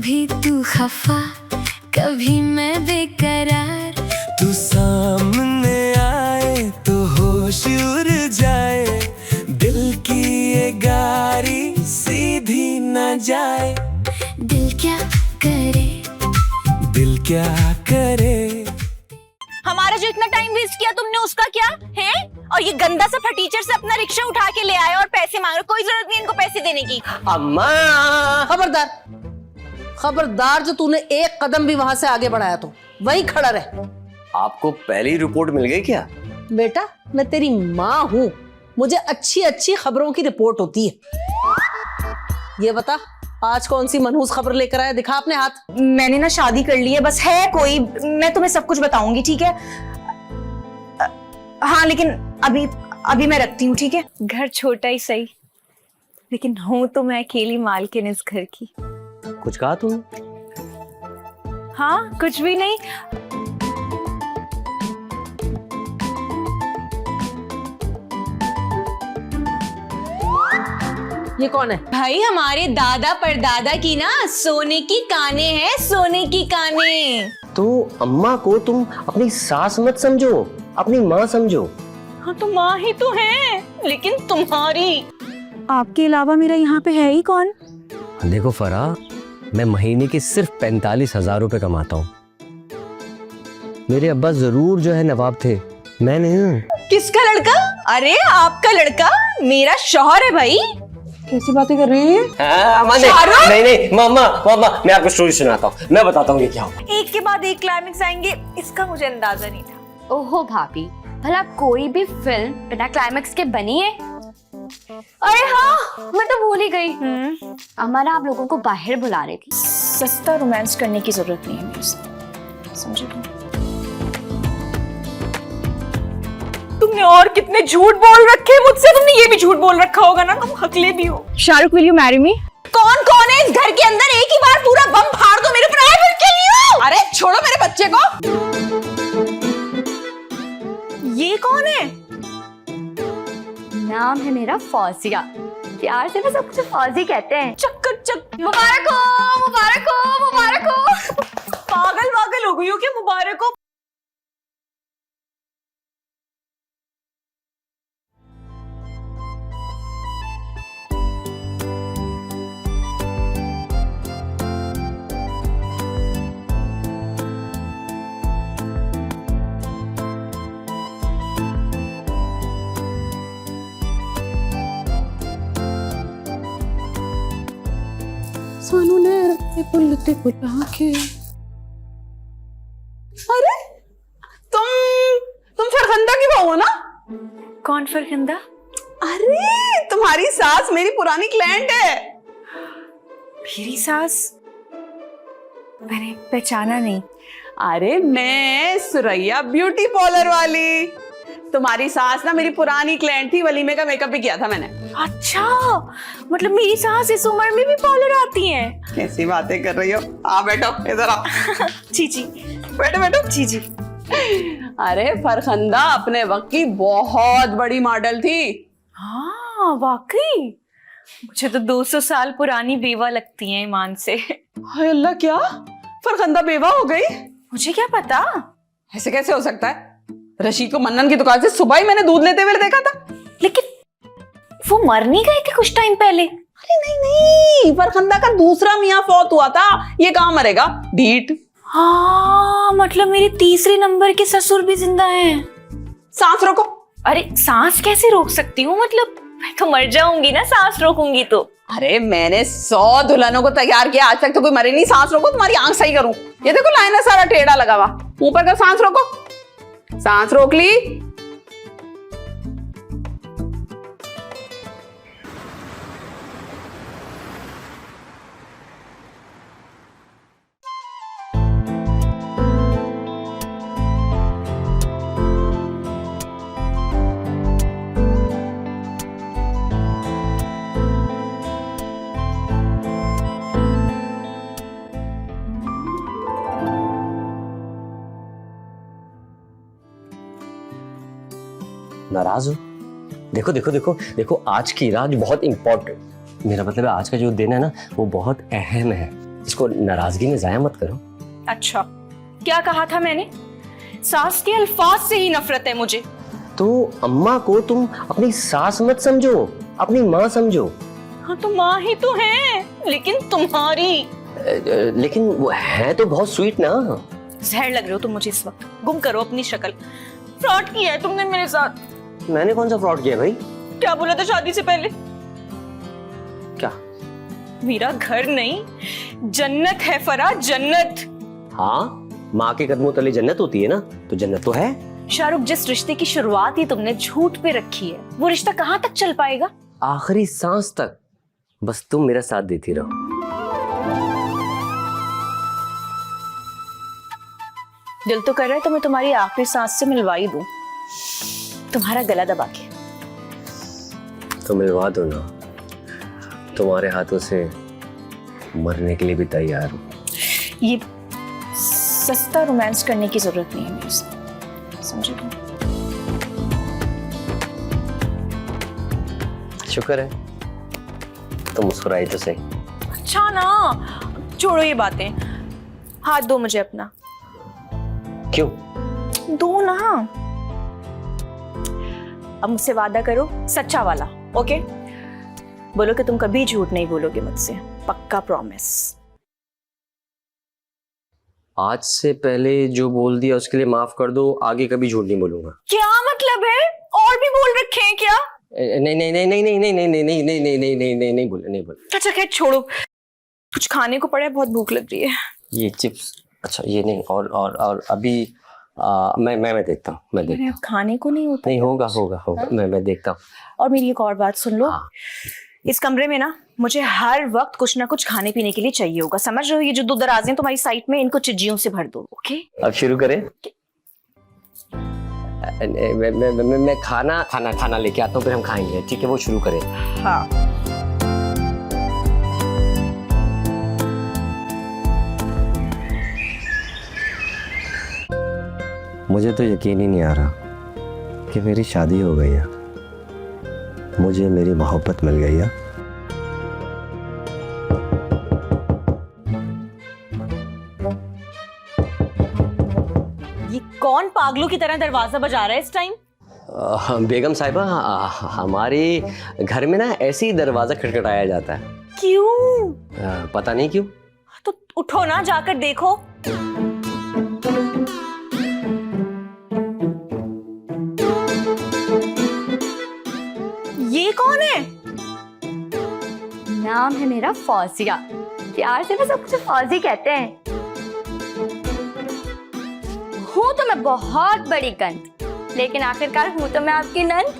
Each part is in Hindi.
कभी तू खफा कभी मैं बेकरार, तू सामने आए तो होश उड़ जाए, दिल की ये गाड़ी सीधी न जाए। दिल क्या करे, दिल क्या करे। हमारा जो इतना टाइम वेस्ट किया तुमने उसका क्या है? और ये गंदा सा फटीचर से अपना रिक्शा उठा के ले आए और पैसे मांग रहे, कोई जरूरत नहीं इनको पैसे देने की। अम्मा खबरदार, खबरदार, जो तूने एक कदम भी वहां से आगे बढ़ाया तो वहीं खड़ा रहे। आपको पहली रिपोर्ट मिल गई क्या? बेटा, मैं तेरी माँ हूँ, मुझे अच्छी अच्छी खबरों की रिपोर्ट होती है। ये बता, आज कौन सी मनहूस खबर लेकर आया? दिखा अपने हाथ। मैंने ना शादी कर ली है, बस है कोई, मैं तुम्हें सब कुछ बताऊंगी, ठीक है? हाँ, लेकिन अभी मैं रखती हूँ, ठीक है? घर छोटा ही सही, लेकिन हूँ तो मैं अकेली मालकिन इस घर की। कुछ कहा तुम? हाँ, कुछ भी नहीं। ये कौन है? भाई, हमारे दादा परदादा की ना सोने की काने हैं, सोने की काने। तो अम्मा को तुम अपनी सास मत समझो, अपनी माँ समझो। हाँ, तो माँ ही तो है, लेकिन तुम्हारी। आपके अलावा मेरा यहाँ पे है ही कौन? देखो फराह, मैं महीने के सिर्फ 45,000 रुपए कमाता हूँ। मेरे अब्बा जरूर जो है नवाब थे, मैं नहीं हूँ। किसका लड़का? अरे आपका लड़का मेरा शौहर है भाई। कैसी बातें कर रही है? नहीं मामा, मैं आपको स्टोरी सुनाता हूँ, मैं बताता हूँ क्या हुआ। एक के बाद एक क्लाइमेक्स आएंगे, इसका मुझे अंदाजा नहीं था। ओहो भाभी, भला कोई भी फिल्म बिना क्लाइमेक्स के बनी है? अरे हाँ, मैं तो भूल ही गई। अम्मा ना आप लोगों को बाहर बुला रही थी। सस्ता रोमांस करने की जरूरत नहीं है मेरे से, समझे तुमने? और कितने झूठ बोल रखे मुझसे, तुमने ये भी झूठ बोल रखा होगा ना, तुम हकले भी हो। Shahrukh, will you marry me? कौन है इस घर के अंदर? एक ही बार पूरा बम फाड़ दो मेरे ऊपर, आई विल किल यू। अरे छोड़ो मेरे बच्चे को। ये कौन है? नाम है मेरा फौजिया, प्यार से ना सब कुछ फौजी कहते हैं। चक्कर मुबारक हो, मुबारक हो, मुबारक हो। पागल हो गई हो क्या? मुबारक हो। सोनू ने रखे बुलते बुला के। अरे तुम फरखंदा की बहू हो ना? कौन फरखंदा? अरे तुम्हारी सास मेरी पुरानी क्लाइंट है। मेरी सास? मैंने पहचाना नहीं। अरे मैं सुरैया ब्यूटी पार्लर वाली। तुम्हारी सास ना मेरी पुरानी क्लाइंट थी, वलीमे का मेकअप भी किया था मैंने। अच्छा, मतलब मेरी सास इस उम्र में भी पार्लर आती हैं? कैसी बातें कर रही हो? आ बैठो, इधर आओ। जी बैठो। जी। अरे फरखंदा अपने वक्त की बहुत बड़ी मॉडल थी। हाँ वाकई, मुझे तो 200 साल पुरानी बेवा लगती हैं ईमान से। हाय अल्लाह, क्या फरखंदा बेवा हो गई? मुझे क्या पता। ऐसे कैसे हो सकता है? रशीद को मन्नन की दुकान से सुबह ही मैंने दूध लेते हुए देखा था। लेकिन वो मर नहीं गए थे कुछ टाइम पहले? अरे नहीं, फरखंदा का दूसरा मियाँ फौत हुआ था, ये कहाँ मरेगा? ढीठ। हाँ, मतलब मेरे तीसरे नंबर के ससुर भी जिंदा हैं। सांस रोको। अरे सांस कैसे रोक सकती हूँ? मतलब मैं तो मर जाऊंगी ना सांस रोकूंगी तो। अरे मैंने 100 दुल्हनों को तैयार किया, आज तक तो कोई मरे नहीं। सांस रोको, तुम्हारी आंख सही करूं। ये देखो लाइन है, सारा टेढ़ा लगा हुआ। ऊपर का सांस रोको। सांस रोक ली। नाराज हो? देखो देखो देखो देखो, आज की रात बहुत इंपॉर्टेंट, मेरा मतलब है आज का जो दिन है ना वो बहुत अहम है। इसको नाराजगी में जाया मत करो। अच्छा, क्या कहा था मैंने? सास के अल्फाज से ही नफरत है मुझे। तो अम्मा को तुम अपनी सास मत समझो, अपनी माँ समझो। हाँ तो माँ ही तो है, लेकिन तुम्हारी। लेकिन वो है तो बहुत स्वीट ना। जहर लग रहे हो तुम मुझे इस वक्त। गुम करो अपनी शक्ल। फ्रॉड किया है तुमने मेरे साथ। मैंने कौन सा फ्रॉड किया भाई? क्या बोला था शादी से पहले? क्या? मेरा घर नहीं, जन्नत है फरा, जन्नत। हाँ, माँ के कदमों तले जन्नत होती है ना, तो जन्नत तो है। शाहरुख, जिस रिश्ते की शुरुआत ही तुमने झूठ पे रखी है, वो रिश्ता कहाँ तक चल पाएगा? आखिरी सांस तक बस तुम मेरा साथ देती रहो। दिल तो कर रहा है तो मैं तुम्हारी आखिरी सांस से मिलवा ही दूं, तुम्हारा गला दबा के। तो मिलवा दो ना, तुम्हारे हाथों से मरने के लिए भी तैयार हूँ। ये सस्ता रोमांस करने की जरूरत नहीं है मेरे साथ, समझे? शुक्र है तुम मुस्कुराई तो सही। अच्छा ना, छोड़ो ये बातें, हाथ दो मुझे अपना। क्यों? दो ना। अब मुझसे वादा करो, सच्चा वाला, ओके? बोलो कि तुम कभी झूठ नहीं बोलोगे मुझसे, पक्का प्रॉमिस। आज से पहले जो बोल दिया उसके लिए माफ कर दो, आगे कभी झूठ नहीं बोलूंगा। क्या मतलब है? और भी बोल रखे हैं क्या? नहीं नहीं नहीं नहीं नहीं नहीं नहीं नहीं नहीं नहीं नहीं नहीं नहीं नहीं बोले, नहीं बोले। अच्छा खैर छोड़ो, कुछ खाने को पड़ा है, बहुत भूख लग रही है। ये चिप्स, अच्छा ये नहीं, और अभी मैं देखता हूँ, मैं देखता हूँ। अब खाने को नहीं होता? नहीं, होगा होगा होगा, मैं देखता हूँ। और मेरी एक और बात सुन लो। हाँ। इस कमरे में ना मुझे हर वक्त कुछ ना कुछ खाने पीने के लिए चाहिए होगा, समझ रहे हो? ये जो दो दराजें तुम्हारी साइड में, इनको चिज्जियों से भर दो, ओके? अब शुरू करें? मैं खाना लेके आता हूँ, फिर हम खाएंगे, ठीक है? वो शुरू करें। हाँ। मुझे तो यकीन ही नहीं आ रहा कि मेरी शादी हो गई है, मुझे मेरी मोहब्बत मिल गई है। ये कौन पागलों की तरह दरवाजा बजा रहा है इस टाइम? बेगम साहिबा, हमारे घर में ना ऐसे ही दरवाजा खटखटाया जाता है। क्यों? पता नहीं क्यों। तो उठो ना, जाकर देखो। ये कौन है? नाम है मेरा फौजिया, प्यार से ना सब कुछ फौजी कहते हैं। हूँ तो मैं बहुत बड़ी गंद, लेकिन आखिरकार हूँ तो मैं आपकी नंद।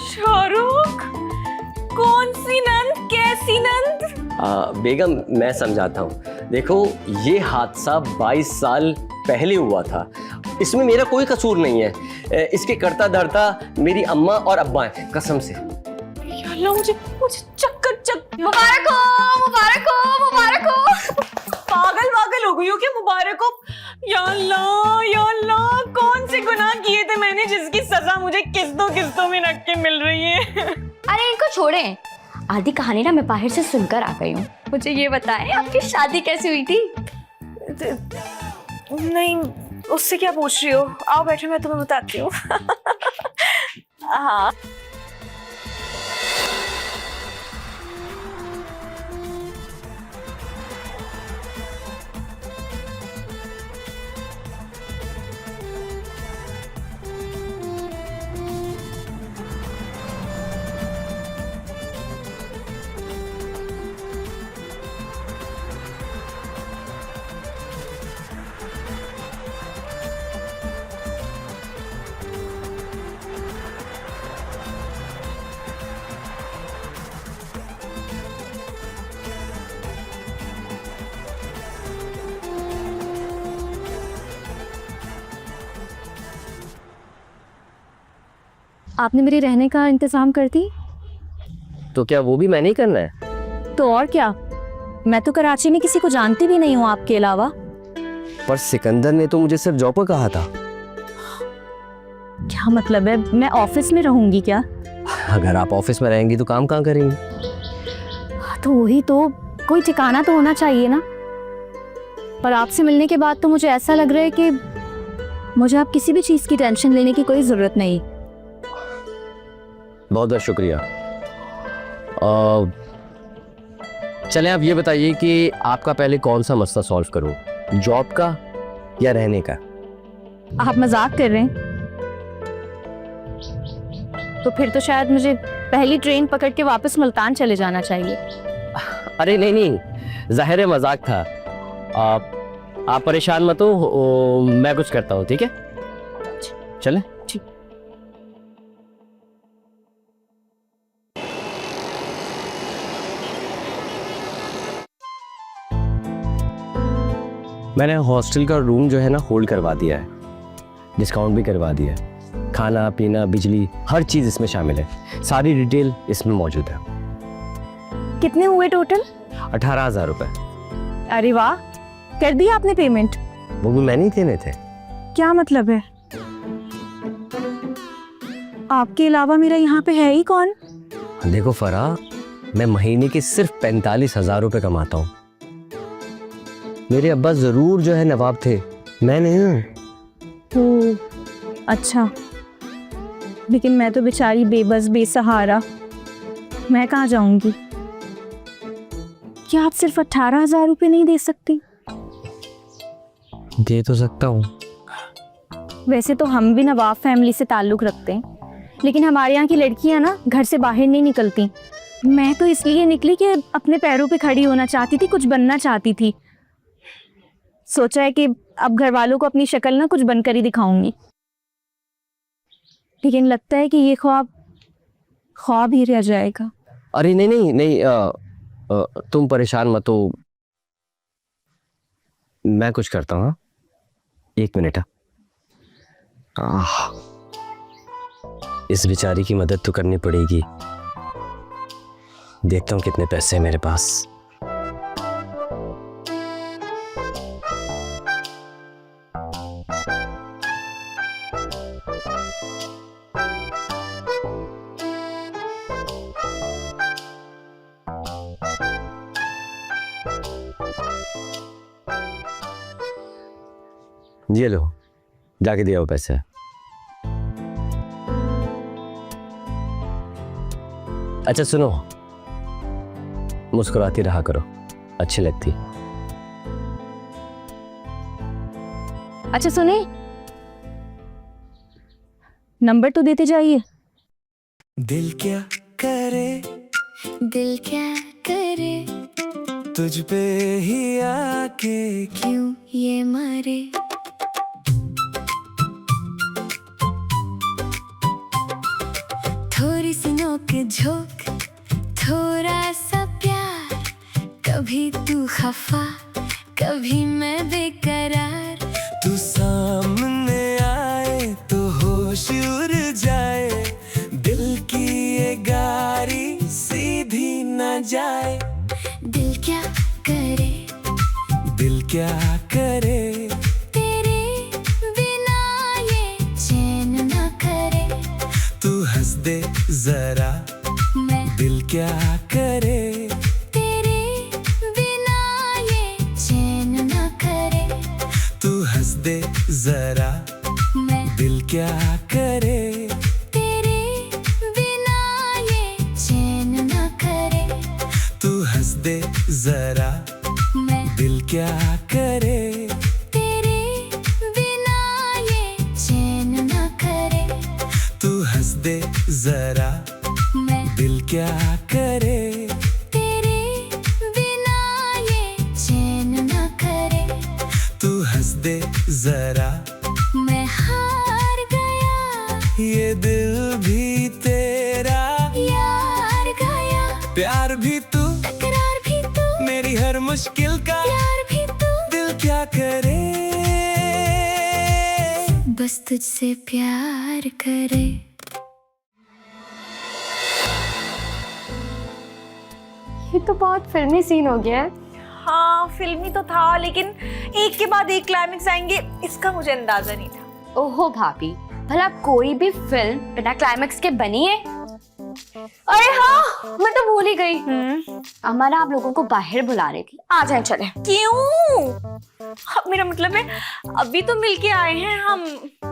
शाहरुख, कौन सी नंद, कैसी नंद? बेगम मैं समझाता हूँ, देखो ये हादसा 22 साल पहले हुआ था, इसमें मेरा कोई कसूर नहीं है। इसके करता धरता मेरी अम्मा और अब्बा हैं, कसम से। अल्लाह, मुझे चक्कर मुबारक हो, मुबारक हो, मुबारक हो। पागल हो गई हो क्या? मुबारक हो। या अल्लाह, कौन से गुनाह किए थे मैंने जिसकी सजा मुझे किस्तों में रख के मिल रही है? अरे इनको छोड़ें, आधी कहानी ना मैं बाहर से सुनकर आ गई हूँ। मुझे ये बताएं, आपकी शादी कैसे हुई थी? नहीं, उससे क्या पूछ रही हो? आओ बैठो, मैं तुम्हें बताती हूँ। हाँ, आपने मेरे रहने का इंतजाम कर दी? तो क्या वो भी मैंने ही करना है? तो और क्या, मैं तो कराची में किसी को जानती भी नहीं हूँ आपके अलावा। पर सिकंदर ने तो मुझे सिर्फ जॉब पर कहा था। क्या मतलब है, मैं ऑफिस में रहूंगी क्या? अगर आप ऑफिस में रहेंगी तो काम कहाँ करेंगी? तो वही तो, कोई ठिकाना तो होना चाहिए ना। पर आपसे मिलने के बाद तो मुझे ऐसा लग रहा है कि मुझे आप किसी भी चीज़ की टेंशन लेने की कोई ज़रूरत नहीं। बहुत बहुत शुक्रिया। चलें आप ये बताइए कि आपका पहले कौन सा मसला सॉल्व करूं, जॉब का या रहने का? आप मजाक कर रहे हैं? तो फिर तो शायद मुझे पहली ट्रेन पकड़ के वापस मुल्तान चले जाना चाहिए। अरे नहीं नहीं, जाहिर है मजाक था। आप परेशान मत हो, मैं कुछ करता हूँ, ठीक है? चलें। मैंने हॉस्टल का रूम जो है ना होल्ड करवा दिया है, डिस्काउंट भी करवा दिया है। खाना पीना बिजली हर चीज़ इसमें शामिल है, सारी डिटेल इसमें मौजूद है। कितने हुए टोटल? 18,000 रुपये। अरे वाह, कर दिया आपने पेमेंट? वो भी मैंने ही देने थे। क्या मतलब है? आपके अलावा मेरा यहाँ पे है ही कौन? देखो फराह, मैं महीने के सिर्फ 45,000 रुपये कमाता हूँ। मेरे अब्बा जरूर जो है नवाब थे, मैं नहीं हूँ। ओह अच्छा, लेकिन मैं तो बेचारी बेबस बेसहारा, मैं कहाँ जाऊंगी? क्या आप सिर्फ 18,000 रुपये नहीं दे सकती? दे तो सकता हूँ। वैसे तो हम भी नवाब फैमिली से ताल्लुक़ रखते हैं, लेकिन हमारे यहाँ की लड़कियाँ ना घर से बाहर नहीं निकलती। मैं तो इसलिए निकली कि अपने पैरों पे खड़ी होना चाहती थी, कुछ बनना चाहती थी। सोचा है कि अब घर वालों को अपनी शक्ल ना कुछ बनकर ही दिखाऊंगी, लेकिन लगता है कि ये ख्वाब ही रह जाएगा। अरे नहीं नहीं नहीं, तुम परेशान मत हो, मैं कुछ करता हूँ। 1 मिनट। इस बेचारी की मदद तो करनी पड़ेगी। देखता हूँ कितने पैसे हैं मेरे पास। ये लो, जाके दिया वो पैसे। अच्छा सुनो, मुस्कुराती रहा करो, अच्छी लगती। अच्छा सुने, नंबर तो देते जाइए। दिल क्या करे, दिल क्या करे, तुझ पे ही आके क्यों ये मरे। थोड़ी सी नोक झोंक, थोड़ा सा प्यार, कभी तू खफा, कभी मैं बेकरार। तू सामने आए तो होश उड़ जाए, दिल की ये गाड़ी सीधी न जाए। दिल क्या करे, दिल क्या करे, तेरे बिना ये चैन न करे। तू हंस दे जरा, मैं दिल क्या करे, तेरे बिना ये चैन न करे। तू हंस दे जरा, मैं दिल क्या करे, तेरे बिना ये चैन न करे। तू हंस दे जरा, मैं दिल क्या करे, तेरे बिना ये चैन न करे। तू हंस दे जरा, मैं दिल क्या करे, तेरे बिना ये चैन न करे। तू हंस दे जरा, मैं हार गया, ये दिल भी तेरा, यार गया, प्यार भी तू, तकरार भी तू, मेरी हर मुश्किल का प्यार भी तू। दिल क्या करे। बस तुझसे प्यार करे। ये तो बहुत फिल्मी सीन हो गया है। हाँ फिल्मी तो था, लेकिन एक के बाद एक क्लाइमेक्स आएंगे इसका मुझे अंदाजा नहीं था। ओहो भाभी, भला कोई भी फिल्म बिना क्लाइमेक्स के बनी है? अरे हाँ, मैं तो भूल ही गई। अम्मा ना आप लोगों को बाहर बुला रही थी, आ जाए चले। क्यों? मेरा मतलब है अभी तो मिलके आए हैं हम।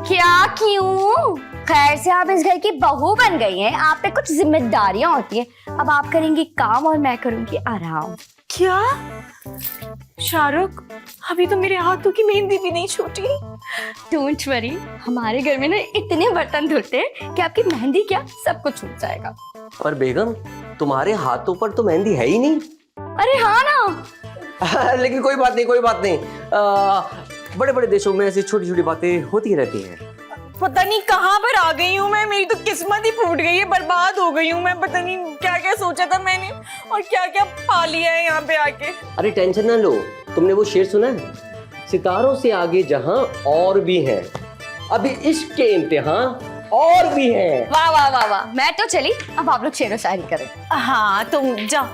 क्या क्यों? खैर से आप इस घर की बहू बन गई हैं, आप पे कुछ जिम्मेदारियां होती हैं। अब आप करेंगी काम और मैं करूंगी आराम। क्या? शाहरुख, अभी तो मेरे हाथों की मेहंदी भी नहीं छूटी। डोंट वरी, हमारे घर में ना इतने बर्तन धुलते हैं कि आपकी मेहंदी क्या सब कुछ छूट जाएगा। पर बेगम, तुम्हारे हाथों पर तो मेहंदी है ही नहीं। अरे हाँ ना। लेकिन कोई बात नहीं, कोई बात नहीं। बड़े बड़े देशों में ऐसी छोटी छोटी बातें होती रहती हैं। पता नहीं कहाँ पर आ गई हूँ मैं, मेरी तो किस्मत ही फूट गई है, बर्बाद हो गई हूँ मैं। पता नहीं क्या क्या सोचा था मैंने और क्या क्या पा लिया है यहाँ पे आके। अरे टेंशन ना लो, तुमने वो शेर सुना है, सितारों से आगे जहां और भी हैं, अभी इश्क के इम्तिहान और भी हैं। वाह वाह वाह वाह, मैं तो चली, अब आप लोग शेरो शायरी करें। हाँ तुम जाओ।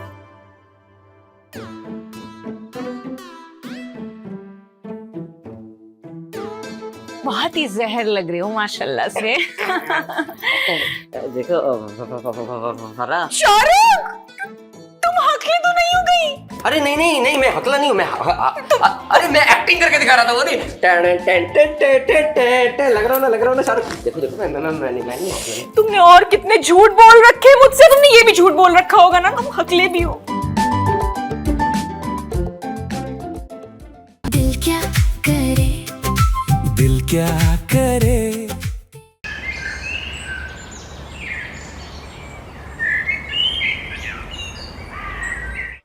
बहुत ही जहर लग रही हो माशाल्लाह से। देखो फरा। शाहरुख, तुम हकली तो नहीं हो गई? अरे नहीं नहीं नहीं, मैं हकला नहीं हूँ, अरे मैं एक्टिंग करके दिखा रहा था। वो नहीं लग रहा हूँ ना शाहरुख। देखो देखो, मैं नहीं हकला। तुमने और कितने झूठ बोल रखे मुझसे, तुमने ये भी झूठ बोल रखा होगा ना, तुम हकले भी हो। दिल क्या करे, दिल क्या करे।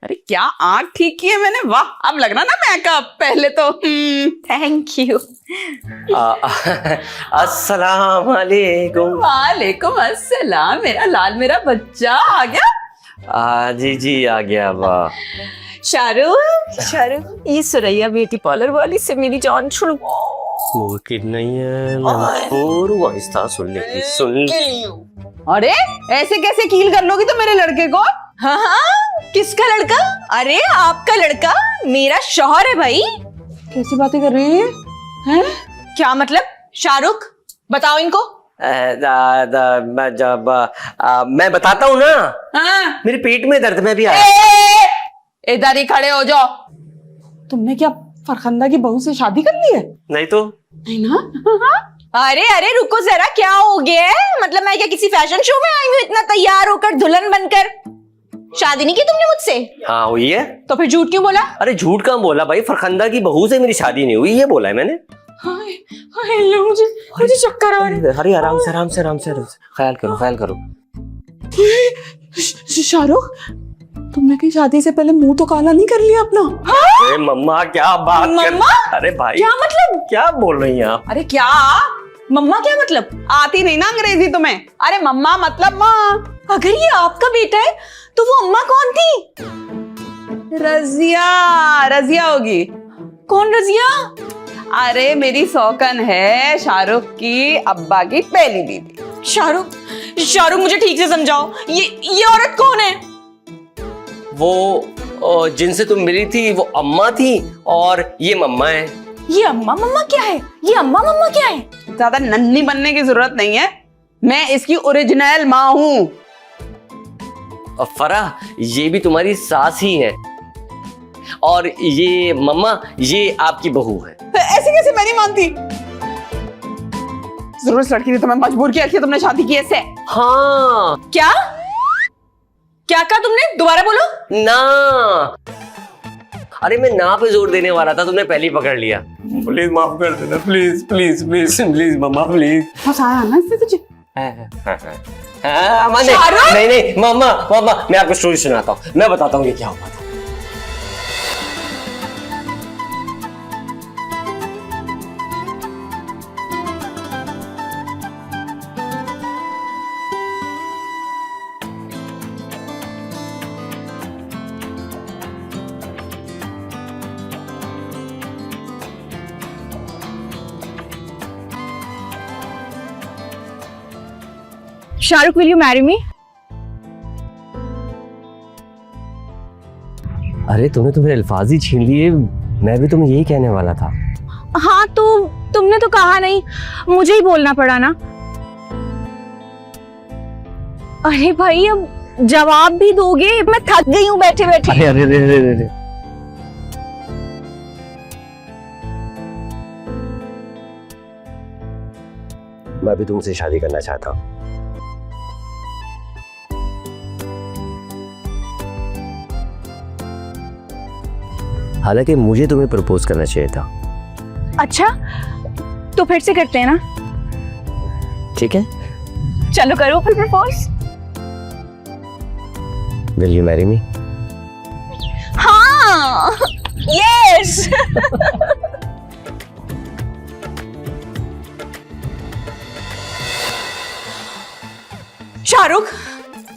अरे क्या आँख ठीक की है मैंने, वाह। अब लग रहा ना मेकअप, पहले तो थैंक यू। अस्सलाम वालेकुम। वालेकुम अस्सलाम, मेरा लाल मेरा बच्चा आ गया। जी जी आ गया। वाह शाहरुख, ये सुरैया ब्यूटी पार्लर वाली से मेरी जान छुड़वा। मुमकिन नहीं है, मंसूर आहिस्ता सुन ले, सुन ले। अरे ऐसे कैसे कील कर लोगी तो मेरे लड़के को? हाँ हाँ, किसका लड़का? अरे आपका लड़का, मेरा शौहर है भाई। कैसी बातें कर रही हैं? क्या मतलब? शाहरुख बताओ इनको। मैं बताता हूँ ना। हाँ? मेरे पेट में दर्द में भी आया। इधर ही खड़े हो जाओ। तुमने क्या फरखंदा की बहू से शादी कर ली है? नहीं तो नहीं ना? अरे अरे रुको जरा, क्या हो गया है? मतलब मैं क्या किसी फैशन शो में आई हूँ इतना तैयार होकर दुल्हन बनकर? शादी नहीं की तुमने मुझसे? हाँ हुई है। तो फिर झूठ क्यों बोला? अरे झूठ कहाँ बोला भाई, फरखंदा की बहू से मेरी शादी नहीं हुई, ये बोला है मैंने। हाय हाय, मुझे चक्कर आ रहे हैं। अरे आराम से आराम से आराम से ख्याल करो ख्याल करो। शाहरुख, तुमने कहीं शादी से पहले मुंह तो काला नहीं कर लिया अपना? अरे मम्मा क्या बात कर। मम्मा? अरे भाई क्या मतलब? क्या बोल रही हैं आप? अरे क्या मम्मा क्या मतलब? आती नहीं ना अंग्रेजी तुम्हें? अरे मम्मा मतलब माँ। अगर ये आपका बेटा है तो वो अम्मा कौन थी? रजिया, रजिया होगी। कौन रजिया? अरे मेरी सौकन है, शाहरुख की अब्बा की पहली बीवी। शाहरुख मुझे ठीक से समझाओ, ये औरत कौन है? वो जिनसे तुम मिली थी वो अम्मा थी और ये मम्मा है। ये अम्मा मम्मा क्या है? ये अम्मा मम्मा क्या है? ज्यादा नन्ही बनने की जरूरत नहीं है, मैं इसकी ओरिजिनल माँ हूँ। और फरा, ये भी तुम्हारी सास ही है और ये मम्मा ये आपकी बहू है। ऐसे कैसे मैं नहीं मानती? जरूर इस लड़की ने तुम्हें मजबूर किया कि तुमने शादी की ऐसे। हाँ। क्या क्या कहा तुमने? दोबारा बोलो ना। अरे मैं ना पे जोर देने वाला था, तुमने पहले ही पकड़ लिया। प्लीज माफ कर देना, प्लीज प्लीज प्लीज प्लीज मम्मा प्लीज। फंसाया ना इससे तुझे? नहीं नहीं मम्मा मम्मा, मैं आपको स्टोरी सुनाता हूँ, मैं बताता हूँ ये क्या हुआ था। Shahrukh, will you marry me? अरे तूने तो मेरे अल्फाज ही छीन लिए, मैं भी तुम्हें यही कहने वाला था। हाँ तो तुमने तो कहा नहीं, मुझे ही बोलना पड़ा ना। अरे भाई अब जवाब भी दोगे? मैं थक गई हूँ बैठे बैठे। अरे अरे अरे अरे अरे। मैं भी तुमसे शादी करना चाहता हूँ। हालांकि मुझे तुम्हें प्रपोज करना चाहिए था। अच्छा, तो फिर से करते हैं ना? ठीक है, चलो करो फिर propose. Will you marry me? हाँ, यस। शाहरुख,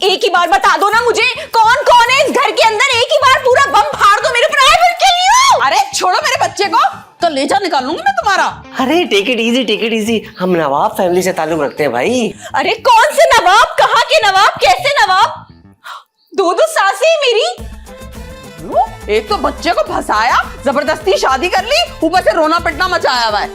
एक ही बार बता दो ना मुझे, कौन कौन है इस घर के अंदर? एक ही बार पूरा बम फाड़ दो मेरे ऊपर। I will kill you. अरे छोड़ो मेरे बच्चे को, तो लेजा निकाल लूंगी मैं तुम्हारा। अरे take it easy, take it easy. हम नवाब फैमिली से ताल्लुक रखते हैं भाई। अरे कौन से नवाब? कहाँ के नवाब? कैसे नवाब? दो सासें हैं मेरी। एक तो बच्चे को फंसाया, जबरदस्ती शादी कर ली, ऊपर से रोना पिटना मचाया हुआ है।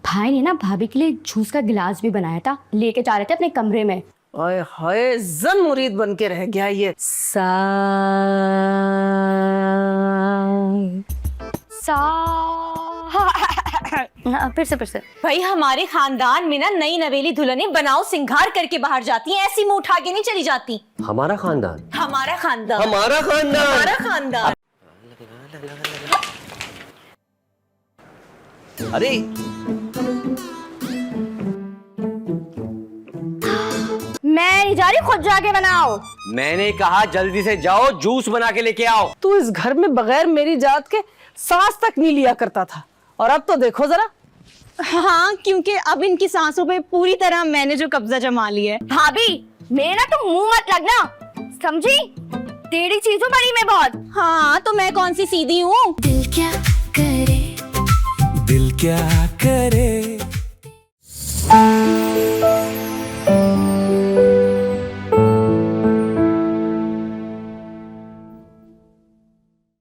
भाई ने ना भाभी के लिए जूस का गिलास भी बनाया था, लेके जा रहे थे अपने कमरे में। ओए होए, जन मुरीद बन के रह गया ये। फिर से भाई हमारे खानदान में ना नई नवेली दुल्हनें बनाओ सिंगार करके बाहर जाती हैं, ऐसी मुंह उठा के नहीं चली जाती। हमारा खानदान, हमारा खानदान, हमारा खानदान, हमारा खानदान। अरे मैं नहीं जा रही, खुद जाके बनाओ। मैंने कहा जल्दी से जाओ, जूस बना के लेके आओ। तू इस घर में बगैर मेरी जात के सांस तक नहीं लिया करता था, और अब तो देखो जरा। हाँ, क्योंकि अब इनकी सांसों पे पूरी तरह मैंने जो कब्जा जमा लिया है। भाभी मेरे ना तुम मुंह मत लगना, समझी? टेढ़ी चीजों बड़ी मैं बहुत। हाँ, तो मैं कौन सी सीधी हूँ? दिल क्या करे, दिल क्या करे।